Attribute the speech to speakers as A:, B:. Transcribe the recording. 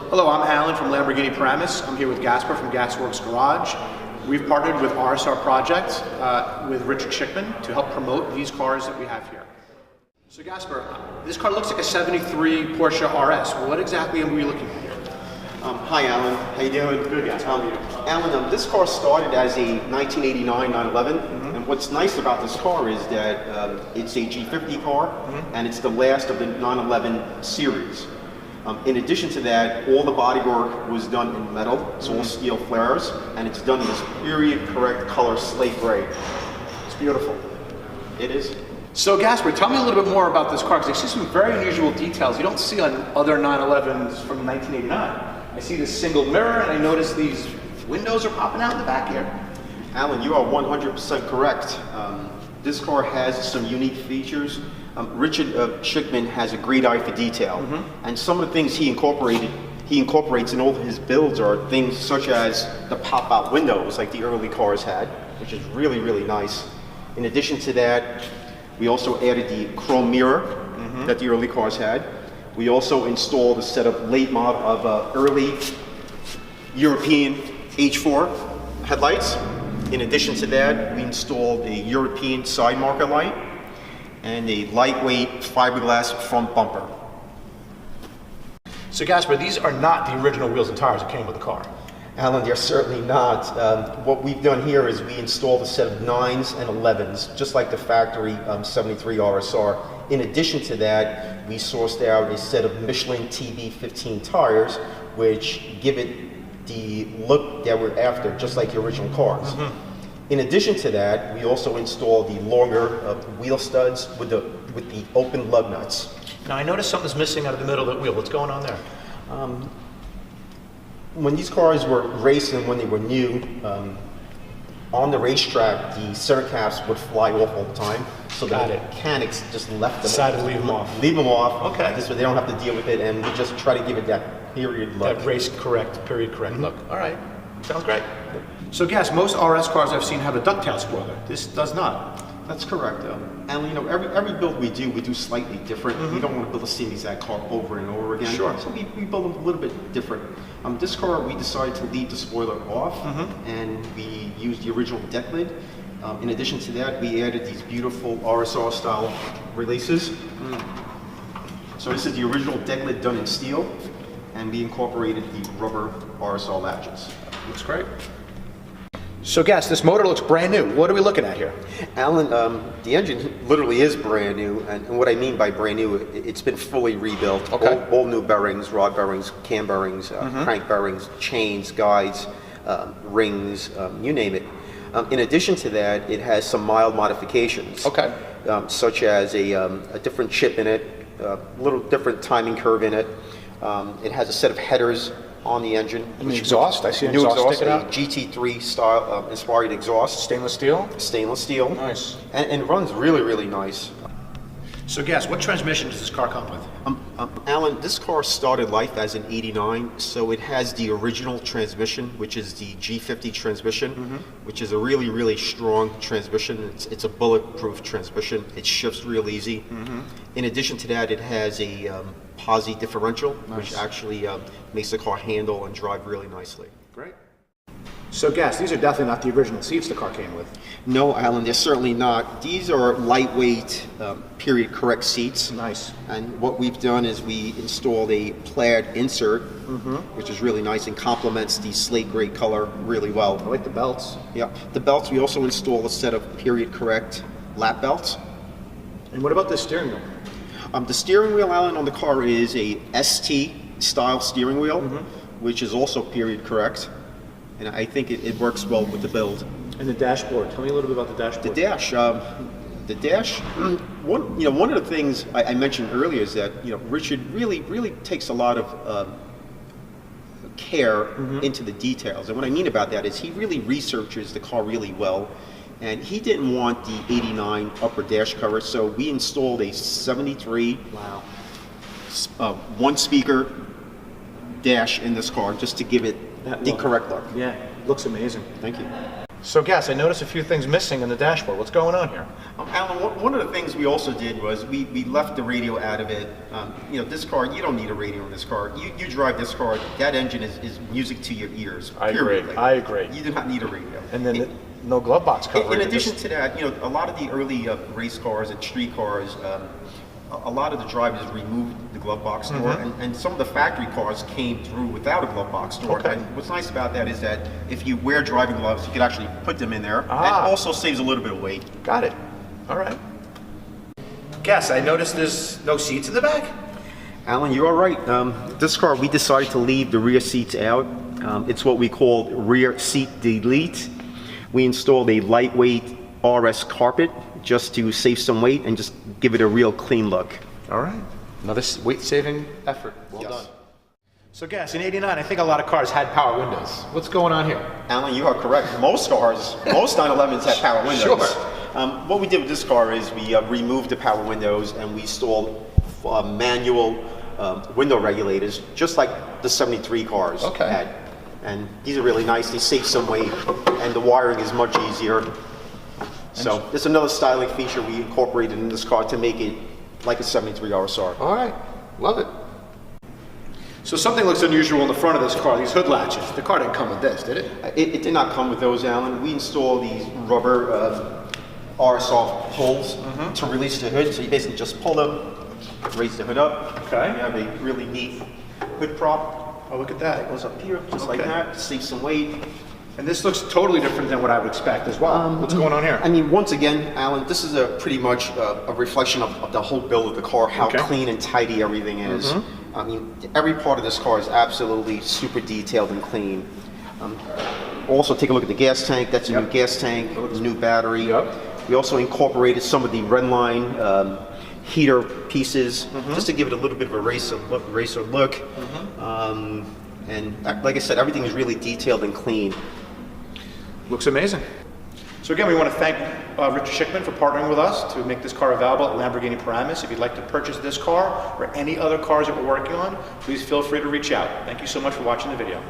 A: Hello, I'm Alan from Lamborghini Paramus. I'm here with Gaspare from Gaswerks Garage. We've partnered with RSR Project with Richard Schickman to help promote these cars that we have here. So Gaspare, this car looks like a 73 Porsche RS. What exactly are we looking for here?
B: Hi Alan, how you doing?
A: Good, Gaspare.
B: Alan, this car started as a 1989 911, and what's nice about this car is that it's a G50 car, and it's the last of the 911 series. In addition to that, all the bodywork was done in metal. It's all steel flares, and it's done in this period correct color slate gray.
A: It's beautiful.
B: It is.
A: So Gaspare, tell me a little bit more about this car, because I see some very unusual details you don't see on other 911s from 1989. I see this single mirror, and I notice these windows are popping out in the back here.
B: Alan, you are 100% correct. This car has some unique features. Richard Schickman has a great eye for detail, and some of the things he incorporates in all of his builds are things such as the pop-out windows like the early cars had, which is really, really nice. In addition to that, we also added the chrome mirror that the early cars had. We also installed a set of late model of early European H4 headlights. In addition to that, we installed a European side marker light and a lightweight fiberglass front bumper.
A: So Gaspare, these are not the original wheels and tires that came with the car.
B: Alan, they're certainly not. What we've done here is we installed a set of 9s and 11s, just like the factory 73 RSR. In addition to that, we sourced out a set of Michelin TB15 tires, which give it the look that we're after, just like the original cars. In addition to that, we also installed the longer wheel studs with the open lug nuts.
A: Now I noticed something's missing out of the middle of the wheel. What's going on there?
B: When these cars were racing, when they were new, on the racetrack, the center caps would fly off all the time. So the mechanics just left them.
A: Decided to leave them off.
B: Leave them off.
A: Okay.
B: This way they don't have to deal with it, and we just try to give it that period look.
A: That race correct, period correct look. All right, sounds great. So Gas, most RS cars I've seen have a ducktail spoiler. This does not.
B: That's correct. And you know, every build we do slightly different. We don't want to build the same exact car over and over again.
A: Sure.
B: So we build them a little bit different. This car, we decided to leave the spoiler off, and we used the original deck lid. In addition to that, we added these beautiful RSR style releases. So this is the original deck lid done in steel, and we incorporated the rubber RSR latches.
A: Looks great. So Gas, this motor looks brand new. What are we looking at here?
B: Alan, the engine literally is brand new, and what I mean by brand new, it's been fully rebuilt.
A: Okay.
B: All new bearings, rod bearings, cam bearings, crank bearings, chains, guides, rings, you name it. In addition to that, it has some mild modifications.
A: Okay.
B: Such as a different chip in it, a little different timing curve in it. It has a set of headers on the engine.
A: And the exhaust, I see an
B: new
A: exhaust sticking
B: a
A: out.
B: GT3 style inspired exhaust.
A: Stainless steel?
B: Stainless steel.
A: Nice.
B: And runs really, really nice.
A: So Gas, what transmission does this car come with?
B: Alan, this car started life as an 89, so it has the original transmission, which is the G50 transmission, which is a really, really strong transmission. It's a bulletproof transmission. It shifts real easy. In addition to that, it has a posi differential, which actually makes the car handle and drive really nicely.
A: Great. So Gas, these are definitely not the original seats the car came with.
B: No, Alan, they're certainly not. These are lightweight, period correct seats.
A: Nice.
B: And what we've done is we installed a plaid insert, which is really nice and complements the slate gray color really well.
A: I like the belts.
B: Yeah. The belts, we also installed a set of period correct lap belts.
A: And what about the steering wheel?
B: The steering wheel, Alan, on the car is a ST style steering wheel, which is also period correct. And I think it works well with the build.
A: And the dashboard. Tell me a little bit about the dashboard.
B: The dash. One of the things I mentioned earlier is that Richard really takes a lot of care into the details. And what I mean about that is he really researches the car really well. And he didn't want the 89 upper dash cover, so we installed a 73 one speaker dash in this car just to give it the correct look.
A: Yeah, looks amazing.
B: Thank you.
A: So Gas, I noticed a few things missing in the dashboard. What's going on here?
B: Alan, one of the things we also did was we left the radio out of it. You know, this car, you don't need a radio in this car. You drive this car, that engine is music to your ears.
A: I agree. I agree.
B: You do not need a radio.
A: And then no glove box cover.
B: In addition to that, you know, a lot of the early race cars and street cars, a lot of the drivers removed the glove box door, and some of the factory cars came through without a glove box door.
A: Okay.
B: And what's nice about that is that if you wear driving gloves, you can actually put them in there. And also saves a little bit of weight.
A: Got it. All right. Gas, I noticed there's no seats in the back.
B: Alan, you're all right. This car, we decided to leave the rear seats out. It's what we call rear seat delete. We installed a lightweight RS carpet just to save some weight and just give it a real clean look.
A: All right. Another weight-saving effort. Well done. So Gas, in '89, I think a lot of cars had power windows. What's going on here?
B: Alan, you are correct. Most cars, most 911s have power windows.
A: Sure.
B: What we did with this car is we removed the power windows and we installed manual window regulators, just like the 73 cars had. And these are really nice. They save some weight and the wiring is much easier. So this is another styling feature we incorporated in this car to make it like a 73 RSR.
A: All right, love it. So something looks unusual in the front of this car, these hood latches. The car didn't come with this, did it?
B: It did not come with those, Alan. We installed these rubber RSR holes to release the hood. So you basically just pull them, raise the hood up.
A: Okay.
B: You have a really neat hood prop.
A: Oh, look at that.
B: It goes up here, just like that, to save some weight.
A: And this looks totally different than what I would expect as well. What's going on here?
B: I mean, once again, Alan, this is pretty much a reflection of the whole build of the car, how clean and tidy everything is. I mean, every part of this car is absolutely super detailed and clean. Also, take a look at the gas tank. That's a new gas tank, a new battery. We also incorporated some of the Redline heater pieces, just to give it a little bit of a racer look. And like I said, everything is really detailed and clean.
A: Looks amazing. So again, we want to thank Richard Schickman for partnering with us to make this car available at Lamborghini Paramus. If you'd like to purchase this car or any other cars that we're working on, please feel free to reach out. Thank you so much for watching the video.